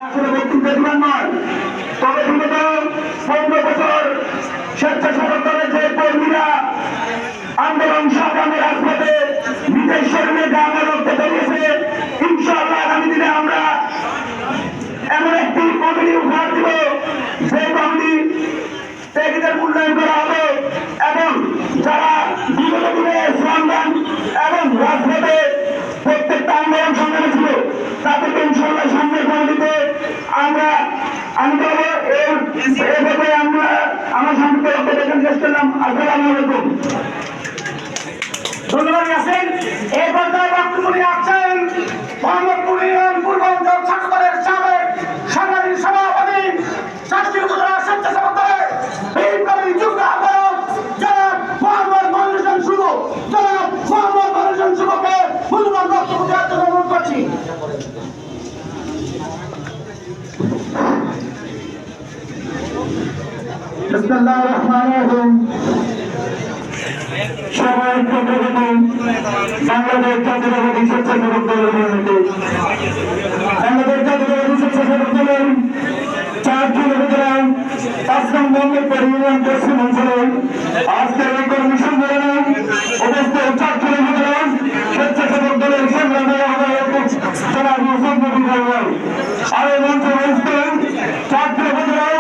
আসলে বক্তব্য দিবেন নয়, তবে বিগত 15 বছর স্বেচ্ছাসেবক দলের যে কর্মীরা আন্দোলন সংগ্রামে রাজপথে নিজের শরীরে গামে রক্তে বেরিয়েছে, ইনশাআল্লাহ আগামী দিনে আমরা এমন একটি কমিটি উপহার দিব যে কমিটি ত্যাগীদের মূল্যায়ন করা হবে এবং যারা বিগত দিনে সংগ্রাম এবং রাজপথে প্রত্যেকটা আন্দোলন সংগ্রামে ছিল তাদেরকে ইনশাআল্লাহ সামনের কমিটিতে আমি বলবো এভাবে আমরা আমার সামনে দেখেন শেষ করলাম। আসসালামু আলাইকুম। ধন্যবাদ আছেন এই পর্যায়ে বক্তব্য নিয়ে আসছেন মোহাম্মদপুর ইউনিয়ন পূর্বাঞ্চল ছাত্রদলের সাবেক সাংগঠনিক সভাপতি শাসকির উপজেলা স্বেচ্ছাসেবক দলের বিপ্লবী যুগ্ম আহ্বায়ক জনাব মোহাম্মদ মনিরুজ্জামান শুভ। জনাব মোহাম্মদ মনিরুজ্জামান শুভকে মূল্যবান বক্তব্য দেওয়ার জন্য অনুরোধ করছি। বিসমিল্লাহির রহমানির রহিম। সবাই প্রথমে বাংলাদেশ জাতীয়তাবাদী স্বেচ্ছাসেবক দলের মনোনীত বাংলাদেশ জাতীয়তাবাদী স্বেচ্ছাসেবক দলের 4 কিলোমিটার 5 নং মোহাম্মদপুর ইউনিয়ন পশ্চিম অঞ্চলে আজকের এই কর্মী সম্মেলনে উপস্থিত 4 কিলোমিটার স্বেচ্ছাসেবক দলের সংগ্রামী আহ্বায়ক জনাব ইউসুফ নবী ভাই আর এই মঞ্চে উপস্থিত 4 কিলোমিটার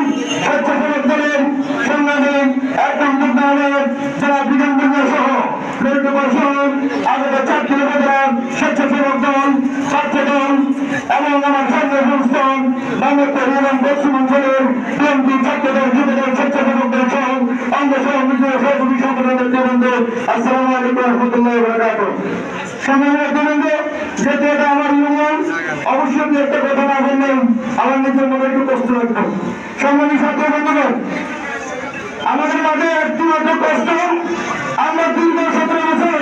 স্বেচ্ছাসেবক দলের সংগ্রামী একদম যুগ্ম আহ্বায়ক জনাব বিজন বন্যা সহ আমাদের 4 কিলোমিটার স্বেচ্ছাসেবক দল, ছাত্র দল এবং আমার সামনে সংস্থান মোহাম্মদপুর ইউনিয়ন পশ্চিম অঞ্চলের বিএনপি ছাত্র দল, যুব দল, স্বেচ্ছাসেবক দল সহ অঙ্গ সহযোগী সহযোগী সংগঠনের নেতৃবৃন্দ, আসসালামু আলাইকুম রহমতুল্লাহ বারাকাতুহু। সম্মানিত নেতৃবৃন্দ, যেহেতু এটা আমার ইউনিয়ন, অবশ্যই একটা কথা না বললেন আমার নিজের মনে একটু কষ্ট লাগতো। সম্মানিত ছাত্র বন্ধুগণ, আমাদের মাঝে একটি মাত্র কষ্ট, আমরা দীর্ঘ 17 বছর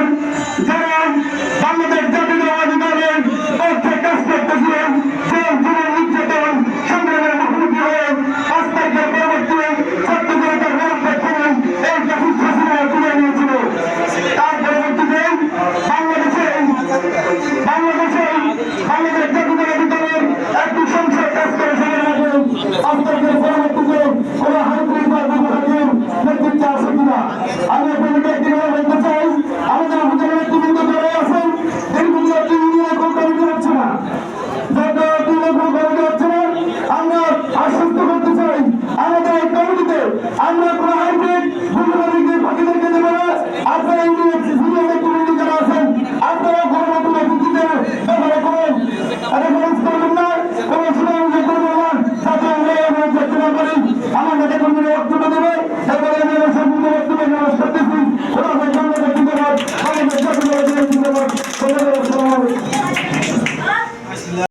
যারা বাংলাদেশ জাতীয়তাবাদী দলের পক্ষে কাজ করতেছিলেন, যে জীবন নির্যাতন সংগ্রামের মুখোমুখি হয়ে 5 তারিখের পরবর্তী ছাত্র জনতার বিরুদ্ধে ছিলেন, এই শাসিরা তুলে নিয়েছিল। তার পরবর্তীতে বাংলাদেশ জাতীয়তাবাদী দলের একটি সংসদ কাজ করে সবার মাঝে 5 তারিখের পরবর্তীতে কোনো হাইব্রিড বা বিভাগীয় নেতৃত্ব আছে কিনা আমি আপনাদেরকে একটি কথা বলতে চাই। আমাদের উপজেলা নেতৃবৃন্দ যারা আছেন দীর্ঘদিন একটি ইউনিয়ন কোনো কমিটি হচ্ছে না, যত কোনো কমিটি হচ্ছে না, আমরা আশ্বস্ত করতে চাই আমাদের এই কমিটিতে আমরা কোনো হাইব্রিড বিভাগীয় ফাঁকিদেরকে দেবো না। আপনারা ইউনিয়ন সিনিয়র নেতৃবৃন্দ যারা আছেন আপনারা কোনো নতুন অতিথিতে ব্যবহার করেন, রেফারেন্স করবেন না, কোনো শুনানি করবেন না, যাতে আমরা চেষ্টা করি আমার নেতা কর্মীরা বক্তব্য দেবে, তারপরে আমি আমার সম্পূর্ণ বক্তব্য